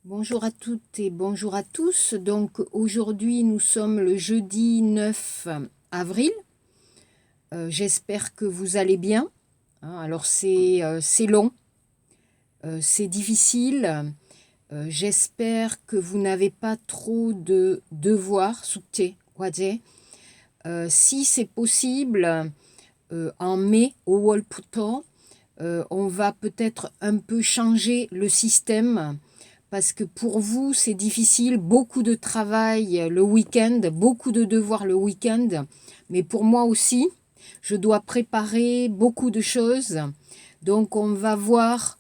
Bonjour à toutes et bonjour à tous. Donc aujourd'hui nous sommes le jeudi 9 avril. J'espère que vous allez bien. Alors c'est long, c'est difficile. J'espère que vous n'avez pas trop de devoirs. Si c'est possible, en mai au Wolputo, on va peut-être un peu changer le système. Parce que pour vous, c'est difficile, beaucoup de travail le week-end, beaucoup de devoirs le week-end, mais pour moi aussi, je dois préparer beaucoup de choses. Donc on va voir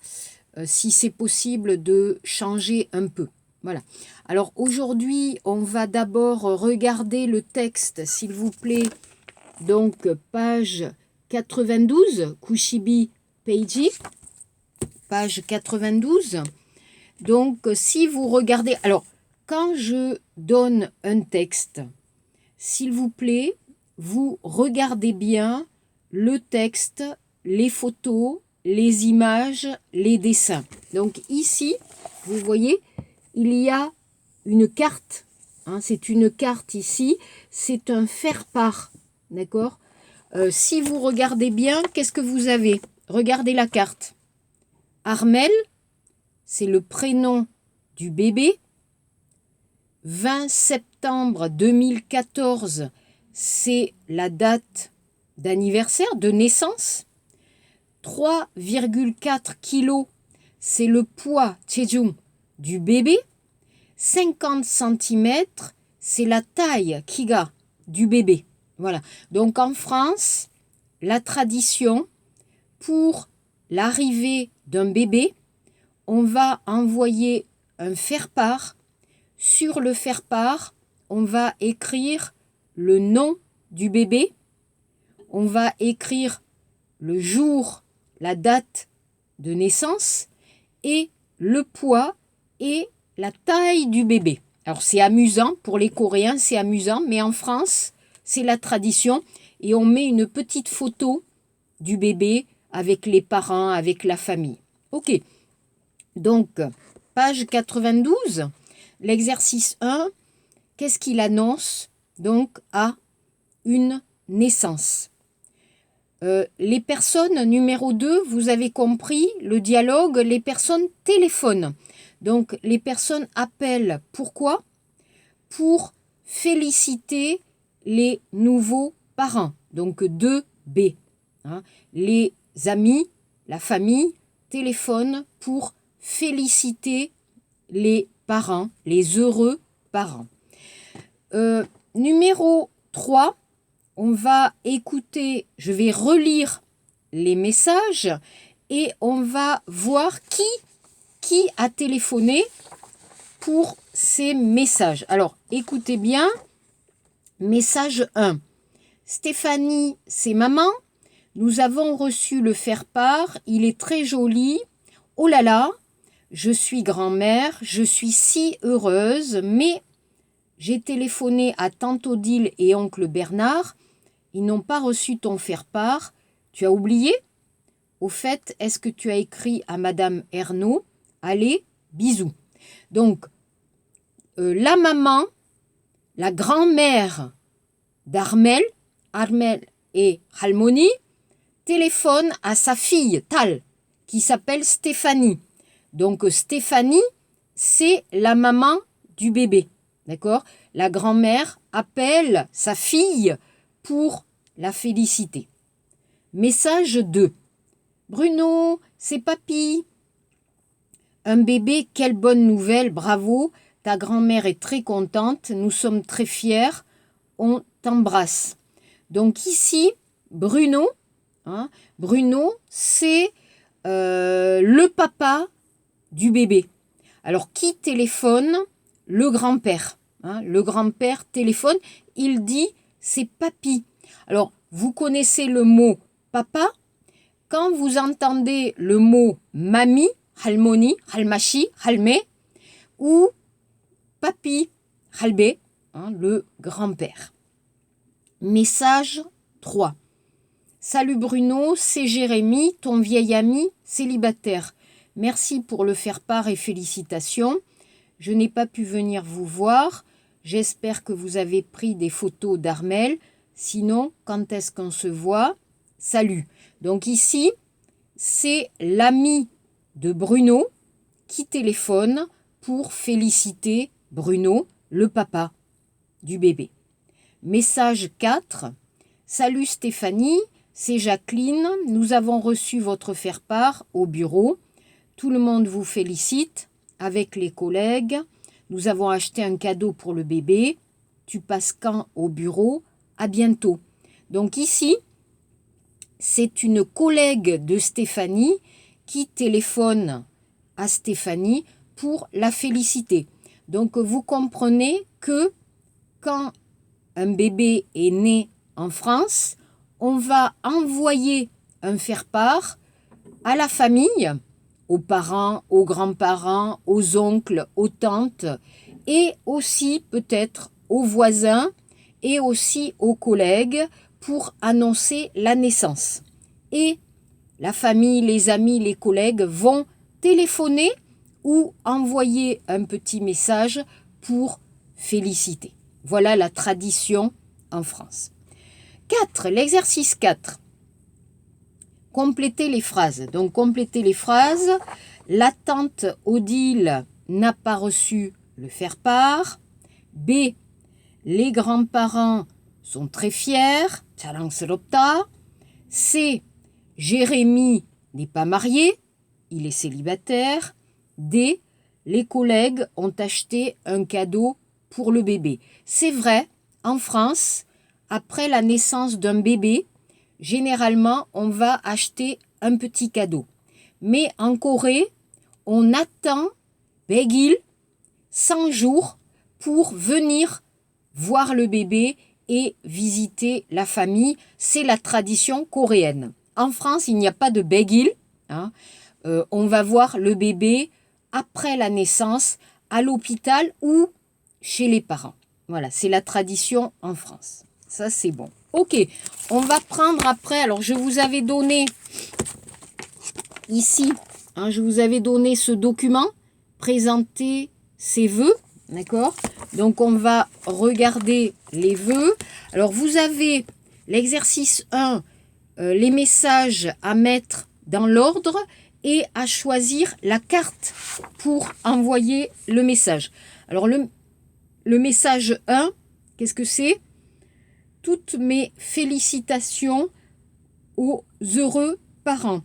si c'est possible de changer un peu. Voilà. Alors aujourd'hui, on va d'abord regarder le texte, s'il vous plaît. Donc page 92, Kushibi Peiji, page 92. Donc, si vous regardez... Alors, quand je donne un texte, s'il vous plaît, vous regardez bien le texte, les photos, les images, les dessins. Donc ici, vous voyez, il y a une carte. C'est une carte ici. C'est un faire-part. D'accord ? Si vous regardez bien, qu'est-ce que vous avez ? Regardez la carte. Armel, c'est le prénom du bébé. 20 septembre 2014, c'est la date d'anniversaire, de naissance. 3,4 kg, c'est le poids Chejung du bébé. 50 cm, c'est la taille Kiga du bébé. Voilà. Donc en France, la tradition pour l'arrivée d'un bébé, on va envoyer un faire-part. Sur le faire-part, on va écrire le nom du bébé. On va écrire le jour, la date de naissance et le poids et la taille du bébé. Alors c'est amusant, pour les Coréens c'est amusant, mais en France c'est la tradition et on met une petite photo du bébé avec les parents, avec la famille. Ok. Donc, page 92, l'exercice 1, qu'est-ce qu'il annonce donc à une naissance? Les personnes, numéro 2, vous avez compris, le dialogue, les personnes téléphonent. Donc, les personnes appellent. Pourquoi? Pour féliciter les nouveaux parents. Donc, 2B. Les amis, la famille, téléphonent pour féliciter les parents, les heureux parents. Numéro 3, on va écouter, je vais relire les messages et on va voir qui a téléphoné pour ces messages. Alors, écoutez bien, message 1. Stéphanie, c'est maman. Nous avons reçu le faire-part, il est très joli. Oh là là, je suis grand-mère, je suis si heureuse, mais j'ai téléphoné à tante Odile et oncle Bernard, ils n'ont pas reçu ton faire-part. Tu as oublié? Au fait, est-ce que tu as écrit à madame Ernaud? Allez, bisous. Donc, la maman, la grand-mère d'Armel, Armel et Halmoni, téléphone à sa fille, Tal, qui s'appelle Stéphanie. Donc Stéphanie, c'est la maman du bébé. D'accord? La grand-mère appelle sa fille pour la féliciter. Message 2. Bruno, c'est papy. Un bébé, quelle bonne nouvelle, bravo. Ta grand-mère est très contente, nous sommes très fiers, on t'embrasse. Donc ici, Bruno, Bruno, c'est le papa du bébé. Alors, qui téléphone? Le grand-père. Le grand-père téléphone, il dit c'est papy. Alors, vous connaissez le mot papa. Quand vous entendez le mot mamie, halmoni, halmashi, halme, ou papi, halbe, le grand-père. Message 3. Salut Bruno, c'est Jérémy, ton vieil ami célibataire. Merci pour le faire-part et félicitations. je n'ai pas pu venir vous voir. J'espère que vous avez pris des photos d'Armel. Sinon, quand est-ce qu'on se voit? Salut. Donc ici, c'est l'ami de Bruno qui téléphone pour féliciter Bruno, le papa du bébé. Message 4. Salut Stéphanie, c'est Jacqueline. Nous avons reçu votre faire-part au bureau. Tout le monde vous félicite avec les collègues. Nous avons acheté un cadeau pour le bébé. Tu passes quand au bureau? À bientôt. Donc ici, c'est une collègue de Stéphanie qui téléphone à Stéphanie pour la féliciter. Donc vous comprenez que quand un bébé est né en France, on va envoyer un faire-part à la famille, aux parents, aux grands-parents, aux oncles, aux tantes et aussi peut-être aux voisins et aussi aux collègues pour annoncer la naissance. Et la famille, les amis, les collègues vont téléphoner ou envoyer un petit message pour féliciter. Voilà la tradition en France. 4. L'exercice 4. Complétez les phrases. Donc, complétez les phrases. La tante Odile n'a pas reçu le faire-part. B. Les grands-parents sont très fiers. C. Jérémy n'est pas marié. Il est célibataire. D. Les collègues ont acheté un cadeau pour le bébé. C'est vrai, en France, après la naissance d'un bébé, généralement, on va acheter un petit cadeau. Mais en Corée, on attend 100 jours pour venir voir le bébé et visiter la famille. C'est la tradition coréenne. En France, il n'y a pas de begil. On va voir le bébé après la naissance à l'hôpital ou chez les parents. Voilà, c'est la tradition en France. Ça, c'est bon. Ok, on va prendre après. Alors, je vous avais donné ici, je vous avais donné ce document, présenter ses vœux, d'accord? Donc, on va regarder les vœux. Alors, vous avez l'exercice 1, les messages à mettre dans l'ordre et à choisir la carte pour envoyer le message. Alors, le message 1, qu'est-ce que c'est? Toutes mes félicitations aux heureux parents.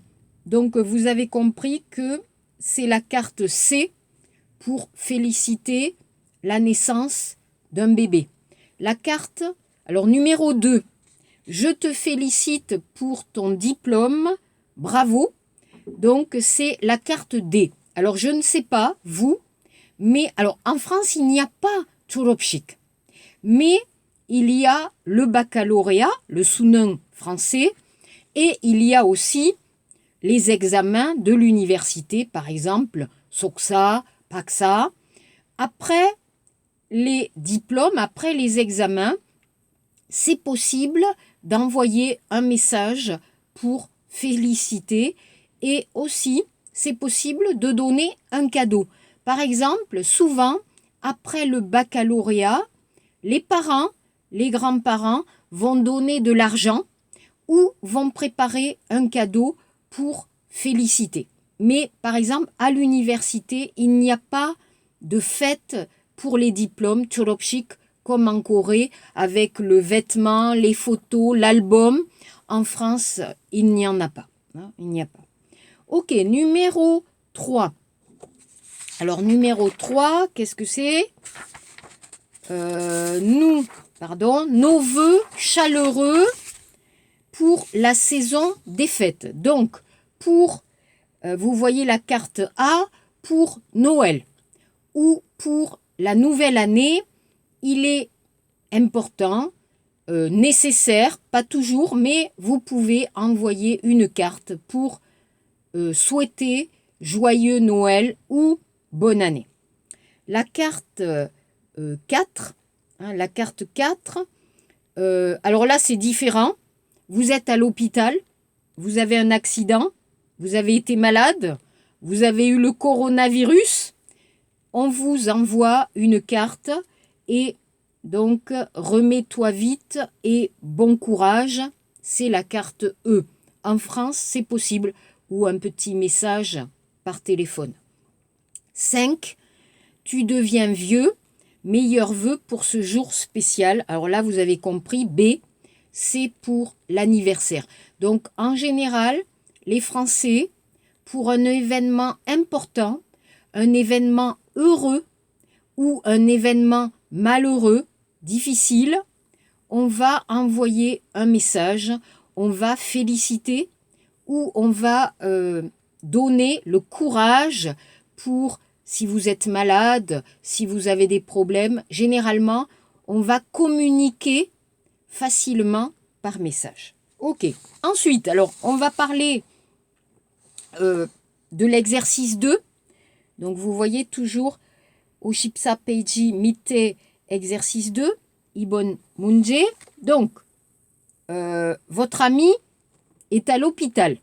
Donc, vous avez compris que c'est la carte C pour féliciter la naissance d'un bébé. La carte, alors numéro 2, je te félicite pour ton diplôme, bravo. Donc, c'est la carte D. Alors, je ne sais pas, vous, mais alors en France, il n'y a pas 졸업식. Mais il y a le baccalauréat, le 수능 français, et il y a aussi les examens de l'université, par exemple, Soksa, Paksa. Après les diplômes, après les examens, c'est possible d'envoyer un message pour féliciter et aussi c'est possible de donner un cadeau. Par exemple, souvent, après le baccalauréat, les parents, les grands-parents vont donner de l'argent ou vont préparer un cadeau pour féliciter. Mais par exemple, à l'université, il n'y a pas de fête pour les diplômes, 졸업식, comme en Corée, avec le vêtement, les photos, l'album. En France, il n'y en a pas. Il n'y a pas. Ok, numéro 3. Alors, numéro 3, qu'est-ce que c'est? Nos vœux chaleureux pour la saison des fêtes. Donc, vous voyez la carte A, pour Noël ou pour la nouvelle année, il est important, nécessaire, pas toujours, mais vous pouvez envoyer une carte pour souhaiter joyeux Noël ou bonne année. La carte 4, la carte 4, alors là c'est différent. Vous êtes à l'hôpital, vous avez un accident, vous avez été malade, vous avez eu le coronavirus on vous envoie une carte et donc remets-toi vite et bon courage, c'est la carte E. En France, c'est possible, ou un petit message par téléphone. 5. Tu deviens vieux, meilleurs vœux pour ce jour spécial. Alors là, vous avez compris, B, c'est pour l'anniversaire. Donc en général, les Français, pour un événement important, un événement heureux ou un événement malheureux, difficile, on va envoyer un message, on va féliciter ou on va donner le courage pour, si vous êtes malade, si vous avez des problèmes, généralement, on va communiquer facilement par message. Ok. Ensuite, alors, on va parler de l'exercice 2. Donc, vous voyez toujours au Shipsa Peiji Mite exercice 2, Ibon Munje. Donc, votre ami est à l'hôpital.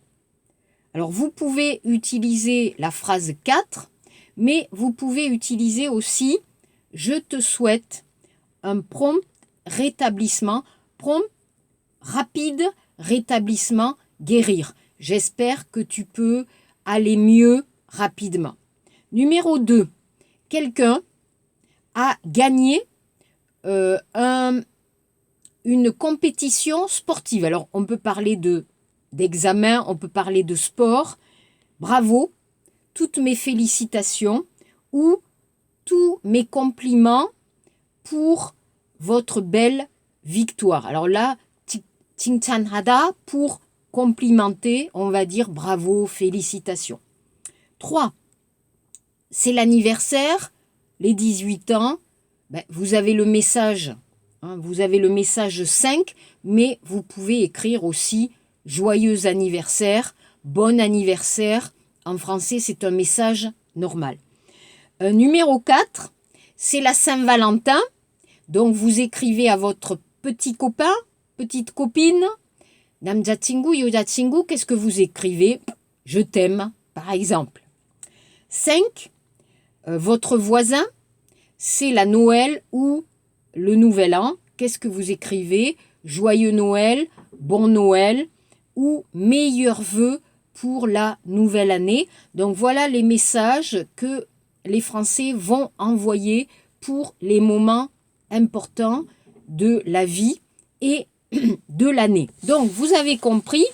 Alors, vous pouvez utiliser la phrase 4, mais vous pouvez utiliser aussi « Je te souhaite un prompt rétablissement », prompt, rapide rétablissement, guérir. J'espère que tu peux aller mieux rapidement. Numéro 2, quelqu'un a gagné une compétition sportive. Alors, on peut parler d'examen, on peut parler de sport. Bravo, toutes mes félicitations ou tous mes compliments pour votre belle victoire. Alors là, 칭찬하다 pour complimenter, on va dire bravo, félicitations. 3. C'est l'anniversaire, les 18 ans. Ben, vous avez le message, vous avez le message 5, mais vous pouvez écrire aussi joyeux anniversaire, bon anniversaire. En français, c'est un message normal. Numéro 4, c'est la Saint-Valentin. Donc, vous écrivez à votre petit copain, petite copine, 남자친구, 여자친구, qu'est-ce que vous écrivez? Je t'aime, par exemple. 5, votre voisin, c'est la Noël ou le Nouvel An. Qu'est-ce que vous écrivez? Joyeux Noël, bon Noël ou meilleurs vœux pour la nouvelle année. Donc voilà les messages que les Français vont envoyer pour les moments importants de la vie et de l'année. Donc vous avez compris,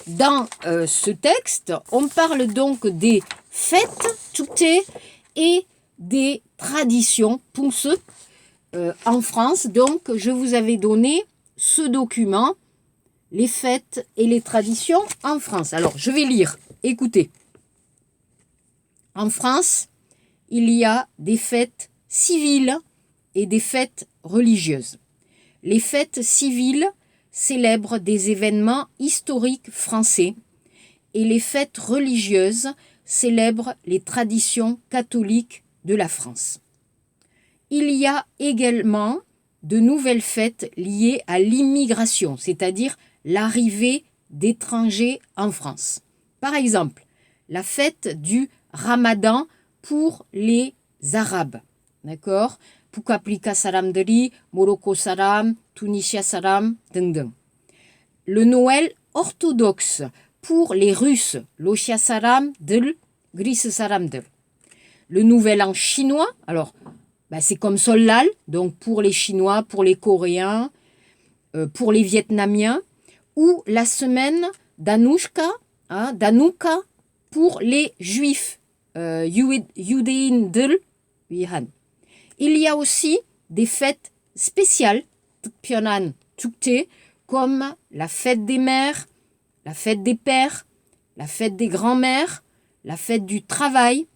dans ce texte, on parle donc des fêtes, toutes, et des traditions, punse, en France. Donc je vous avais donné ce document, les fêtes et les traditions en France. Alors je vais lire, écoutez. En France, il y a des fêtes civiles et des fêtes religieuses. Les fêtes civiles célèbrent des événements historiques français et les fêtes religieuses célèbrent les traditions catholiques de la France. Il y a également de nouvelles fêtes liées à l'immigration, c'est-à-dire l'arrivée d'étrangers en France. Par exemple, la fête du Ramadan pour les Arabes, d'accord? Pukaplika saramderi, Morocco saram, Tunisia saram, 등등. Le Noël orthodoxe pour les Russes, Lochia saram del, Gris saram del. Le Nouvel An chinois, alors c'est comme Solal, donc pour les Chinois, pour les Coréens, pour les Vietnamiens, ou la semaine d'Anouchka, d'Anouka pour les Juifs, Yudein del Wihan. Il y a aussi des fêtes spéciales, Tukpionan Tukte, comme la fête des mères, la fête des pères, la fête des grands-mères, la fête du travail,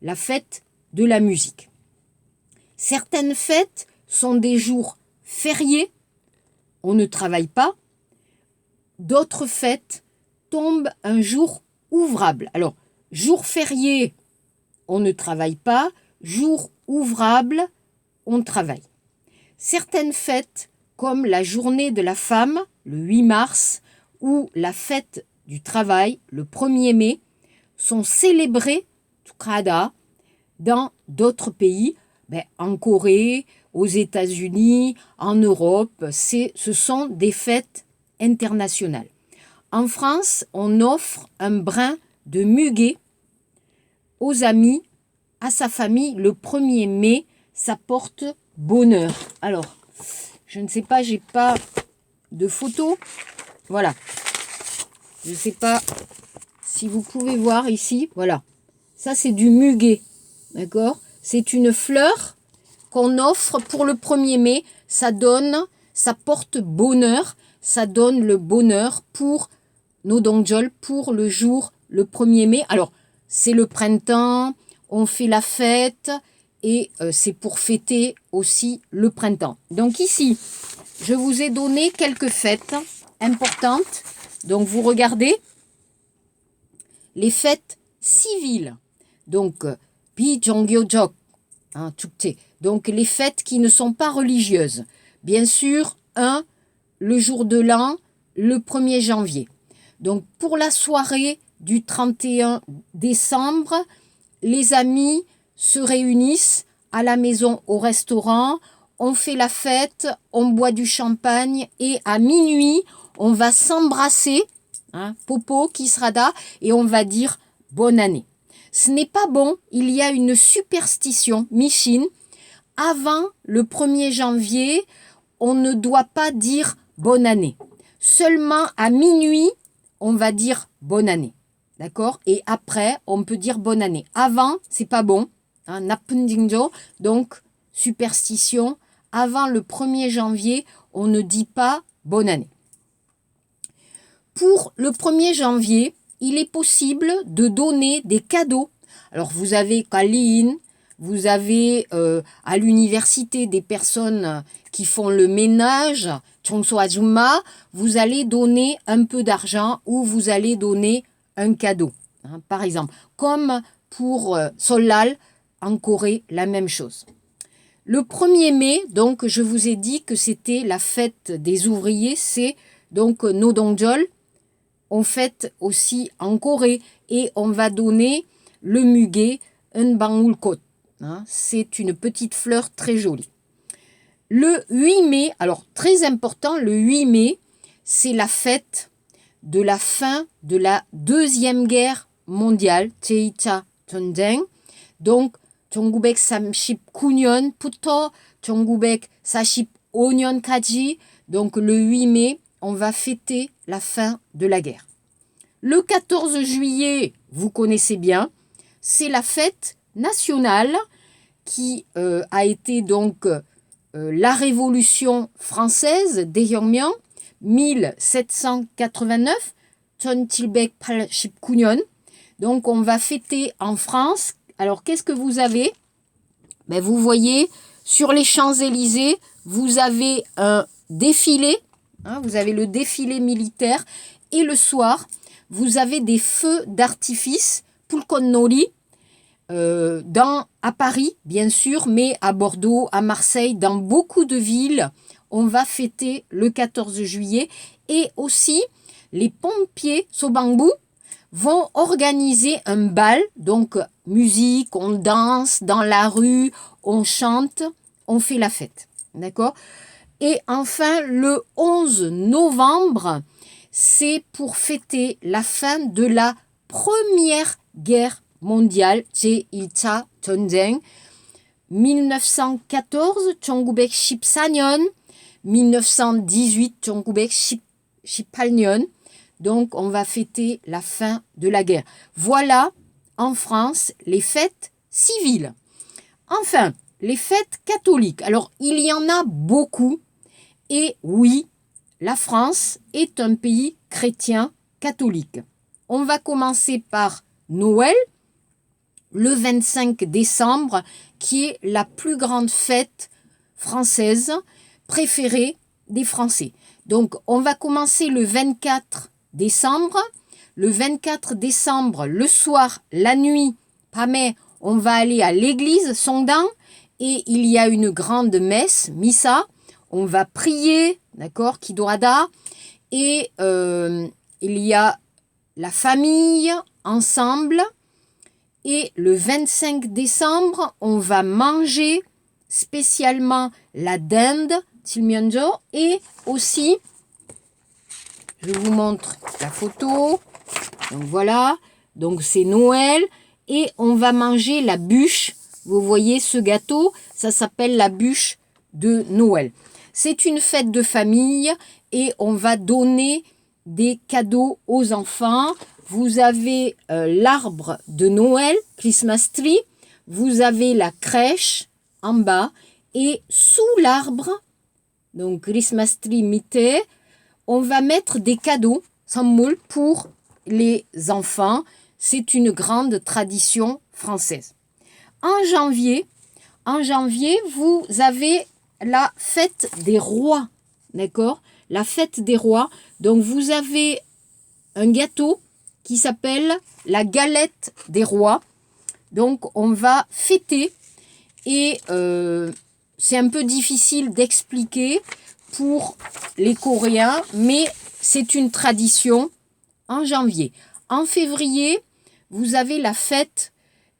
la fête de la musique. Certaines fêtes sont des jours fériés, on ne travaille pas. D'autres fêtes tombent un jour ouvrable. Alors, jour férié, on ne travaille pas. Jour ouvrable, on travaille. Certaines fêtes, comme la journée de la femme, le 8 mars, ou la fête du travail, le 1er mai, sont célébrées, Tukada, dans d'autres pays, en Corée, aux États-Unis, en Europe. Ce sont des fêtes internationales. En France, on offre un brin de muguet aux amis, à sa famille, le 1er mai. Ça porte bonheur. Alors, je ne sais pas, j'ai pas de photo. Voilà. Je ne sais pas si vous pouvez voir ici. Voilà. Ça, c'est du muguet. D'accord? C'est une fleur qu'on offre pour le 1er mai. Ça porte bonheur. Ça donne le bonheur pour nos dongjol, pour le 1er mai. Alors, c'est le printemps, on fait la fête et c'est pour fêter aussi le printemps. Donc ici, je vous ai donné quelques fêtes importantes. Donc, vous regardez les fêtes civiles. Donc, Bijongyojok, Chukche. Donc, les fêtes qui ne sont pas religieuses. Bien sûr, le jour de l'an, le 1er janvier. Donc, pour la soirée du 31 décembre, les amis se réunissent à la maison, au restaurant. On fait la fête, on boit du champagne et à minuit, on va s'embrasser, Popo, Kisrada, et on va dire bonne année. Ce n'est pas bon, il y a une superstition, Michin. Avant le 1er janvier, on ne doit pas dire bonne année. Seulement à minuit, on va dire bonne année. D'accord? Et après, on peut dire bonne année. Avant, c'est pas bon. Napundingjo, donc superstition. Avant le 1er janvier, on ne dit pas bonne année. Pour le 1er janvier, il est possible de donner des cadeaux. Alors, vous avez Kalin, vous avez à l'université des personnes qui font le ménage, Chongso Ajuma, vous allez donner un peu d'argent ou vous allez donner un cadeau, par exemple. Comme pour Solal, en Corée, la même chose. Le 1er mai, donc, je vous ai dit que c'était la fête des ouvriers, c'est donc Nodongjol. On fête aussi en Corée et on va donner le muguet, un bangulkot. C'est une petite fleur très jolie. Le 8 mai, alors très important, le 8 mai, c'est la fête de la fin de la Deuxième Guerre mondiale, 제2차 전쟁. Donc, 1939년부터 1945년까지, donc le 8 mai, on va fêter la fin de la guerre. Le 14 juillet, vous connaissez bien, c'est la fête nationale qui a été donc la Révolution française, Daehyeongmyeong, 1789, 1789년. Donc on va fêter en France. Alors qu'est-ce que vous avez? Vous voyez, sur les Champs-Élysées, vous avez un défilé, vous avez le défilé militaire, et le soir, vous avez des feux d'artifice, Pulkonnori, à Paris, bien sûr, mais à Bordeaux, à Marseille, dans beaucoup de villes, on va fêter le 14 juillet. Et aussi, les pompiers Sobangbu vont organiser un bal, donc musique, on danse dans la rue, on chante, on fait la fête. D'accord? Et enfin, le 11 novembre, c'est pour fêter la fin de la Première Guerre mondiale, 제1차 전쟁, 1914, 1914년, 1918, 1918년. Donc, on va fêter la fin de la guerre. Voilà, en France, les fêtes civiles. Enfin, les fêtes catholiques. Alors, il y en a beaucoup. Et oui, la France est un pays chrétien catholique. On va commencer par Noël, le 25 décembre, qui est la plus grande fête française préférée des Français. Donc, on va commencer le 24 décembre. Le 24 décembre, le soir, la nuit, Pamé, on va aller à l'église Songdang et il y a une grande messe, Missa. On va prier, d'accord, Kidoada. Et il y a la famille ensemble. Et le 25 décembre, on va manger spécialement la dinde, tilmyeonjo, et aussi, je vous montre la photo. Donc voilà, donc c'est Noël et on va manger la bûche. Vous voyez ce gâteau, ça s'appelle la bûche de Noël. C'est une fête de famille et on va donner des cadeaux aux enfants. Vous avez l'arbre de Noël, Christmas tree. Vous avez la crèche en bas et sous l'arbre, donc Christmas tree mitte, on va mettre des cadeaux, sans moule, pour les enfants. C'est une grande tradition française. En janvier, vous avez la fête des rois, d'accord? La fête des rois. Donc, vous avez un gâteau qui s'appelle la galette des rois. Donc, on va fêter et c'est un peu difficile d'expliquer pour les Coréens, mais c'est une tradition en janvier. En février, vous avez la fête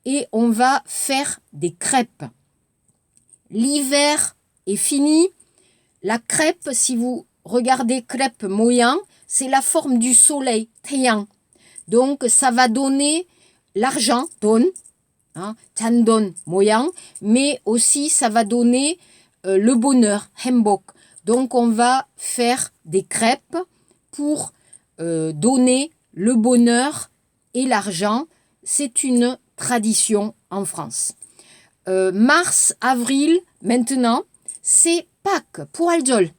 et on va faire des crêpes. L'hiver est fini. La crêpe, si vous regardez crêpe moyen, c'est la forme du soleil, taeyang. Donc, ça va donner l'argent, don, chandon, moyen, mais aussi ça va donner le bonheur, hembok. Donc, on va faire des crêpes pour donner le bonheur et l'argent. C'est une tradition en France. Mars, avril, maintenant, c'est Pâques pour Aljol.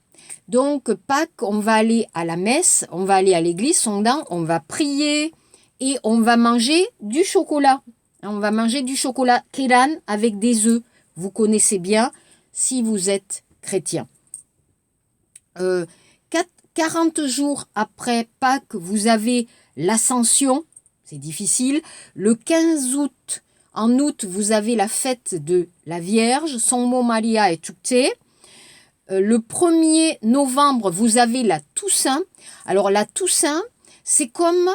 Donc, Pâques, on va aller à la messe, on va aller à l'église, on va prier et on va manger du chocolat. On va manger du chocolat keran avec des œufs. Vous connaissez bien si vous êtes chrétien. 40 jours après Pâques, vous avez l'Ascension. C'est difficile. Le 15 août, en août, vous avez la fête de la Vierge, Songmo Maria et Chukche. Le 1er novembre, vous avez la Toussaint. Alors la Toussaint, c'est comme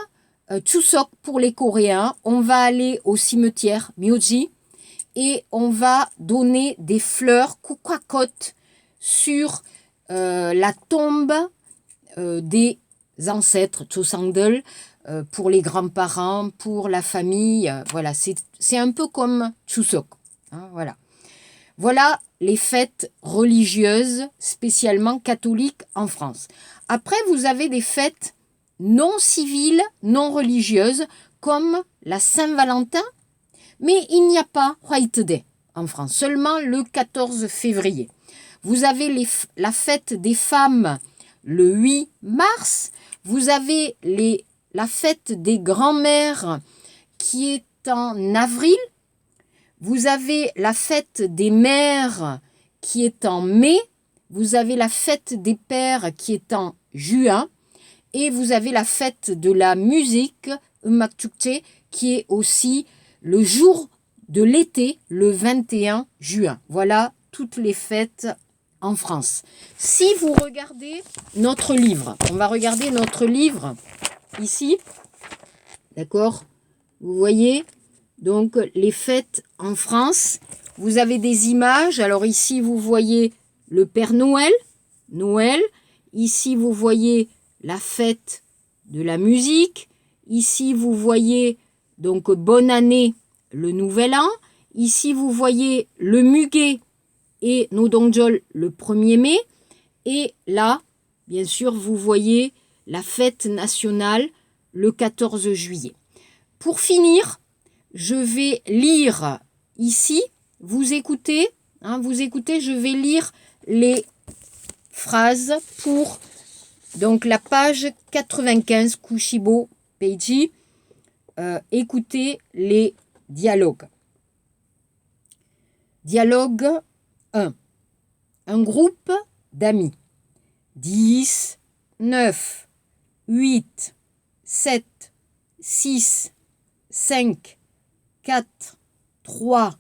Chuseok pour les Coréens. On va aller au cimetière Myoji et on va donner des fleurs kukwakot sur la tombe des ancêtres, Chosangdeul, pour les grands-parents, pour la famille. Voilà, c'est un peu comme Chuseok. Voilà. Voilà les fêtes religieuses, spécialement catholiques en France. Après, vous avez des fêtes non civiles, non religieuses, comme la Saint-Valentin, mais il n'y a pas White Day en France, seulement le 14 février. Vous avez la fête des femmes le 8 mars, vous avez la fête des grands-mères qui est en avril, vous avez la fête des mères qui est en mai, vous avez la fête des pères qui est en juin, et vous avez la fête de la musique, Ummak Chukche, qui est aussi le jour de l'été, le 21 juin. Voilà toutes les fêtes en France. Si vous regardez notre livre, on va regarder notre livre ici, d'accord? Vous voyez, donc les fêtes en France, vous avez des images. Alors ici, vous voyez le Père Noël, Noël. Ici, vous voyez la fête de la musique. Ici, vous voyez donc bonne année, le nouvel an. Ici, vous voyez le muguet et Nodongjol le 1er mai. Et là, bien sûr, vous voyez la fête nationale le 14 juillet. Pour finir, je vais lire ici, vous écoutez, je vais lire les phrases pour donc la page 95, Kushibo Peiji. Écoutez les dialogues. Dialogue 1. Un groupe d'amis. 10, 9, 8, 7, 6, 5, 4, 3,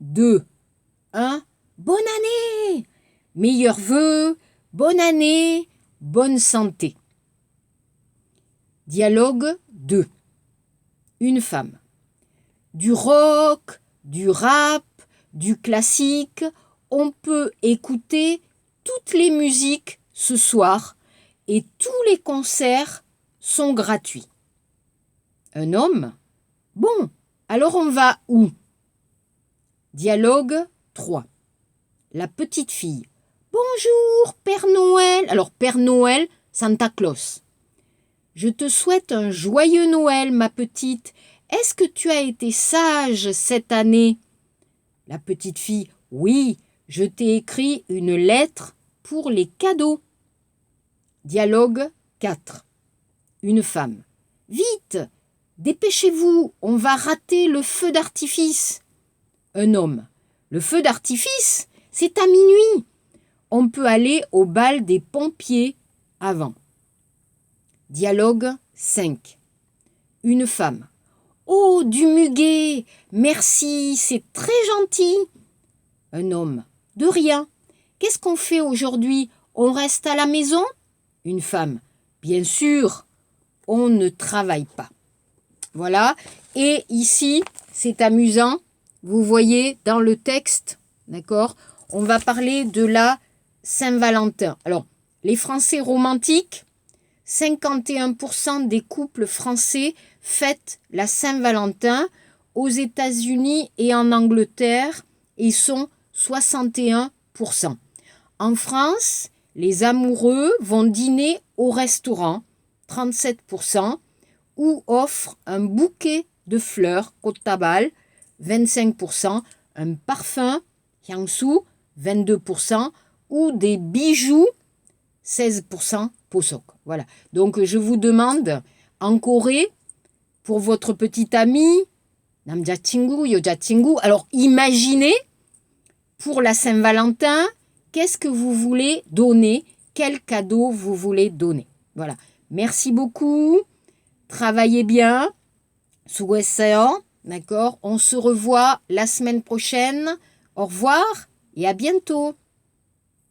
2, 1. Bonne année! Meilleurs vœux, bonne année, bonne santé. Dialogue 2. Une femme. du rock, du rap, du classique. On peut écouter toutes les musiques ce soir et tous les concerts sont gratuits. Un homme? Bon, alors on va où? Dialogue 3. La petite fille. Bonjour, Père Noël. Alors, Père Noël, Santa Claus. Je te souhaite un joyeux Noël, ma petite. Est-ce que tu as été sage cette année? La petite fille. Oui, je t'ai écrit une lettre pour les cadeaux. Dialogue 4. Une femme. Vite, dépêchez-vous, on va rater le feu d'artifice. Un homme. Le feu d'artifice, c'est à minuit. On peut aller au bal des pompiers avant. Dialogue 5. Une femme. Oh, du muguet, merci, c'est très gentil. Un homme. De rien. Qu'est-ce qu'on fait aujourd'hui? On reste à la maison? Une femme. Bien sûr, on ne travaille pas. Voilà. Et ici, c'est amusant. Vous voyez dans le texte, d'accord, on va parler de la Saint-Valentin. Alors, les Français romantiques, 51% des couples français fêtent la Saint-Valentin. Aux États-Unis et en Angleterre, ils sont 61%. En France, les amoureux vont dîner au restaurant, 37%, ou offrent un bouquet de fleurs, Cotabal, 25%, un parfum, Hyangsu, 22%, ou des bijoux, 16%, Posok. Voilà. Donc, je vous demande, en Corée, pour votre petit ami, 남자친구, 여자친구, alors imaginez, pour la Saint-Valentin, qu'est-ce que vous voulez donner? Quel cadeau vous voulez donner? Voilà. Merci beaucoup. Travaillez bien. 수고했어요. D'accord? On se revoit la semaine prochaine. Au revoir et à bientôt.